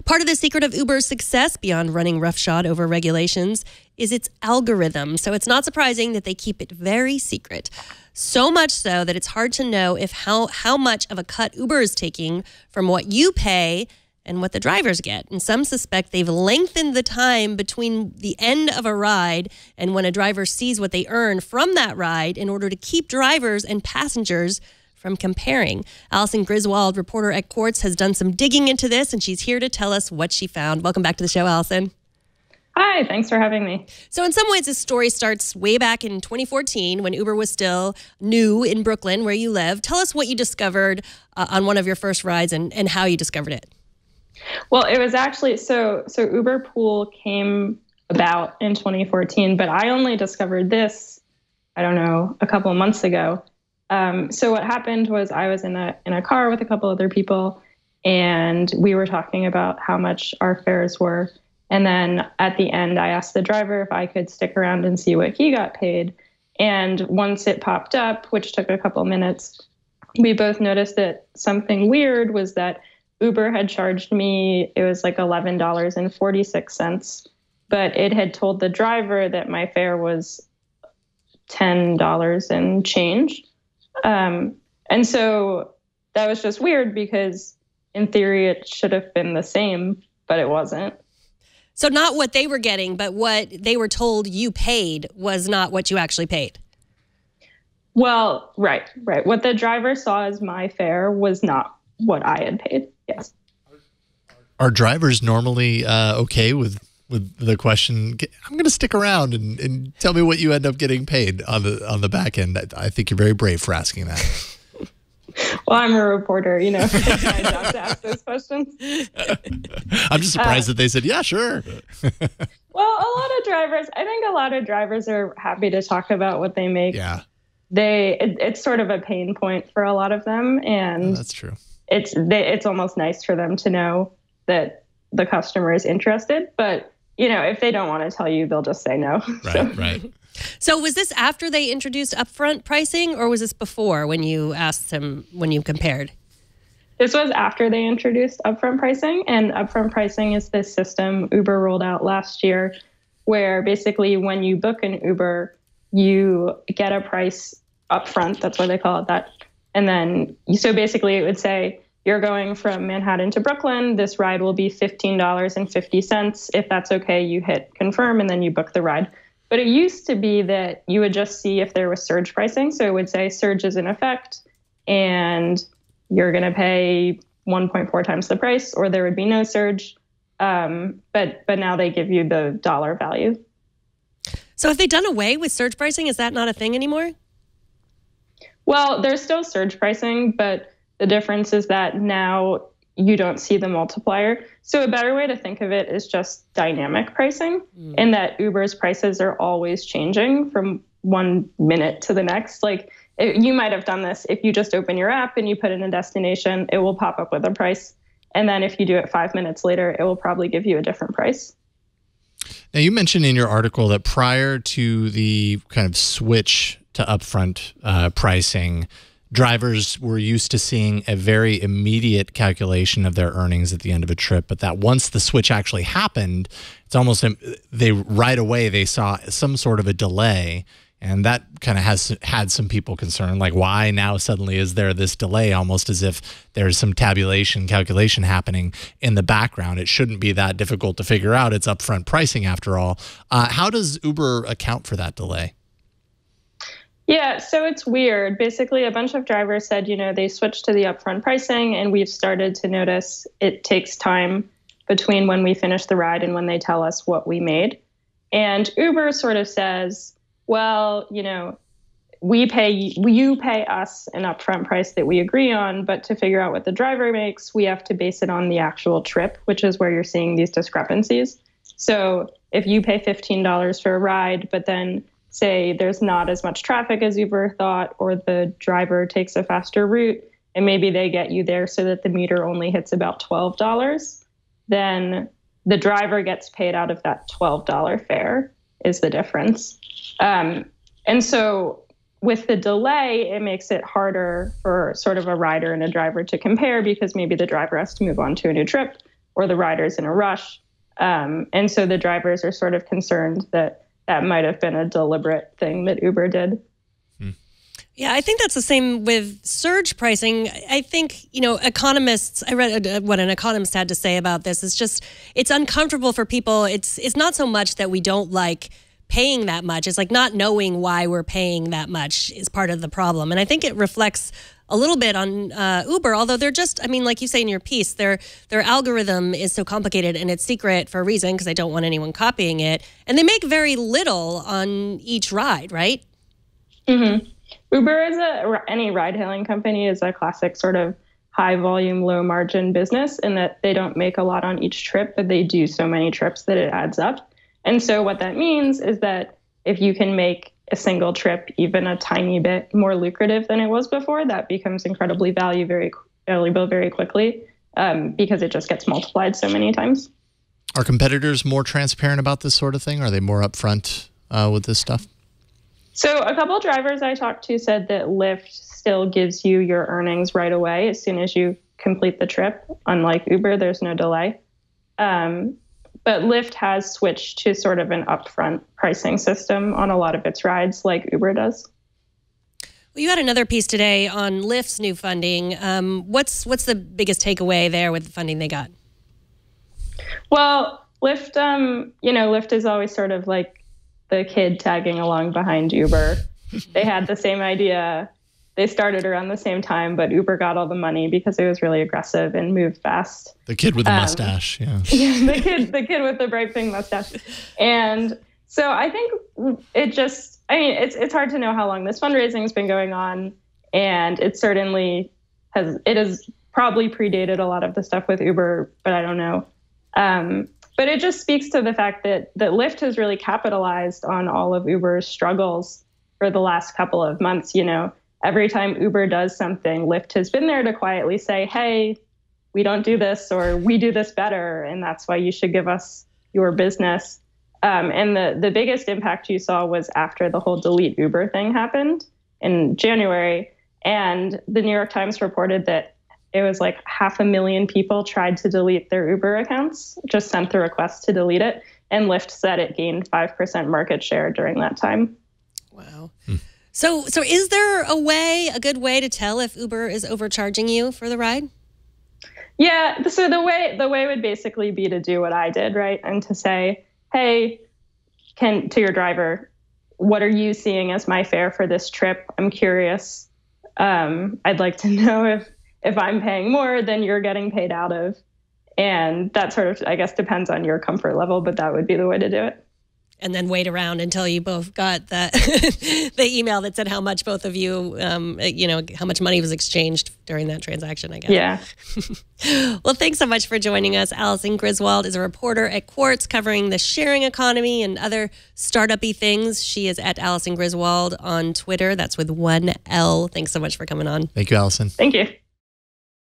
Part of the secret of Uber's success, beyond running roughshod over regulations, is its algorithm. So it's not surprising that they keep it very secret. So much so that it's hard to know if how much of a cut Uber is taking from what you pay and what the drivers get. And some suspect they've lengthened the time between the end of a ride and when a driver sees what they earn from that ride in order to keep drivers and passengers from comparing. Alison Griswold, reporter at Quartz, has done some digging into this, and she's here to tell us what she found. Welcome back to the show, Alison. Hi, thanks for having me. So in some ways, this story starts way back in 2014 when Uber was still new in Brooklyn, where you live. Tell us what you discovered on one of your first rides and how you discovered it. Well, it was actually, so Uber Pool came about in 2014, but I only discovered this, I don't know, a couple of months ago. So what happened was I was in a car with a couple other people, and we were talking about how much our fares were. And then at the end, I asked the driver if I could stick around and see what he got paid. And once it popped up, which took a couple minutes, we both noticed that something weird was that Uber had charged me, it was like $11.46, but it had told the driver that my fare was $10 and change. And so that was just weird because in theory it should have been the same, but it wasn't. So not what they were getting, but what they were told you paid was not what you actually paid. Well, right. What the driver saw as my fare was not what I had paid. Yes. Are drivers normally okay with the question, I'm going to stick around and tell me what you end up getting paid on the back end? I think you're very brave for asking that. Well, I'm a reporter, it's my job to ask those questions. I'm just surprised that they said, yeah, sure. Well, I think a lot of drivers are happy to talk about what they make. Yeah. It's sort of a pain point for a lot of them. And that's true. It's almost nice for them to know that the customer is interested. But, if they don't want to tell you, they'll just say no. Right. So was this after they introduced upfront pricing, or was this before when you asked them, when you compared? This was after they introduced upfront pricing, and upfront pricing is this system Uber rolled out last year where basically when you book an Uber, you get a price upfront. That's why they call it that. And then, so basically it would say, you're going from Manhattan to Brooklyn. This ride will be $15.50. If that's okay, you hit confirm and then you book the ride. But it used to be that you would just see if there was surge pricing. So it would say surge is in effect and you're going to pay 1.4 times the price, or there would be no surge. But now they give you the dollar value. So have they done away with surge pricing? Is that not a thing anymore? Well, there's still surge pricing, but the difference is that now you don't see the multiplier. So a better way to think of it is just dynamic pricing, in that Uber's prices are always changing from 1 minute to the next. Like you might have done this. If you just open your app and you put in a destination, it will pop up with a price. And then if you do it 5 minutes later, it will probably give you a different price. Now, you mentioned in your article that prior to the kind of switch to upfront pricing, drivers were used to seeing a very immediate calculation of their earnings at the end of a trip, but that once the switch actually happened, it's almost right away they saw some sort of a delay, and that kind of has had some people concerned, like why now suddenly is there this delay, almost as if there's some calculation happening in the background. It shouldn't be that difficult to figure out. It's upfront pricing after all. How does Uber account for that delay? Yeah, so it's weird. Basically, a bunch of drivers said, they switched to the upfront pricing, and we've started to notice it takes time between when we finish the ride and when they tell us what we made. And Uber sort of says, well, you pay us an upfront price that we agree on, but to figure out what the driver makes, we have to base it on the actual trip, which is where you're seeing these discrepancies. So if you pay $15 for a ride, but then say there's not as much traffic as Uber thought, or the driver takes a faster route, and maybe they get you there so that the meter only hits about $12, then the driver gets paid out of that $12 fare is the difference. And so with the delay, it makes it harder for sort of a rider and a driver to compare, because maybe the driver has to move on to a new trip, or the rider's in a rush. And so the drivers are sort of concerned that that might have been a deliberate thing that Uber did. Yeah, I think that's the same with surge pricing. I think, economists, I read what an economist had to say about this. It's uncomfortable for people. It's not so much that we don't like paying that much. It's like not knowing why we're paying that much is part of the problem. And I think it reflects a little bit on Uber, although they're like you say in your piece, their algorithm is so complicated and it's secret for a reason because they don't want anyone copying it. And they make very little on each ride, right? Mm-hmm. Uber, any ride-hailing company, is a classic sort of high-volume, low-margin business in that they don't make a lot on each trip, but they do so many trips that it adds up. And so what that means is that if you can make a single trip even a tiny bit more lucrative than it was before, that becomes incredibly valuable very quickly because it just gets multiplied so many times. Are competitors more transparent about this sort of thing? Are they more upfront with this stuff? So a couple of drivers I talked to said that Lyft still gives you your earnings right away as soon as you complete the trip. Unlike Uber, there's no delay. But Lyft has switched to sort of an upfront pricing system on a lot of its rides like Uber does. Well, you had another piece today on Lyft's new funding. What's the biggest takeaway there with the funding they got? Well, Lyft, Lyft is always sort of like the kid tagging along behind Uber. They had the same idea. They started around the same time, but Uber got all the money because it was really aggressive and moved fast. The kid with the mustache, yeah. Yeah, the kid with the bright pink mustache. And so I think it's hard to know how long this fundraising has been going on, and it certainly has probably predated a lot of the stuff with Uber, but I don't know. But it just speaks to the fact that Lyft has really capitalized on all of Uber's struggles for the last couple of months. Every time Uber does something, Lyft has been there to quietly say, hey, we don't do this, or we do this better, and that's why you should give us your business. And the biggest impact you saw was after the whole delete Uber thing happened in January. And the New York Times reported that it was like 500,000 people tried to delete their Uber accounts, just sent the request to delete it. And Lyft said it gained 5% market share during that time. Wow. So is there a good way to tell if Uber is overcharging you for the ride? Yeah. So the way would basically be to do what I did, right? And to say, hey, to your driver, what are you seeing as my fare for this trip? I'm curious. I'd like to know if I'm paying more than you're getting paid out of. And that sort of, I guess, depends on your comfort level, but that would be the way to do it. And then wait around until you both got the email that said how much both of you, how much money was exchanged during that transaction, I guess. Yeah. Well, thanks so much for joining us. Alison Griswold is a reporter at Quartz covering the sharing economy and other startup-y things. She is at Alison Griswold on Twitter. That's with one L. Thanks so much for coming on. Thank you, Alison. Thank you.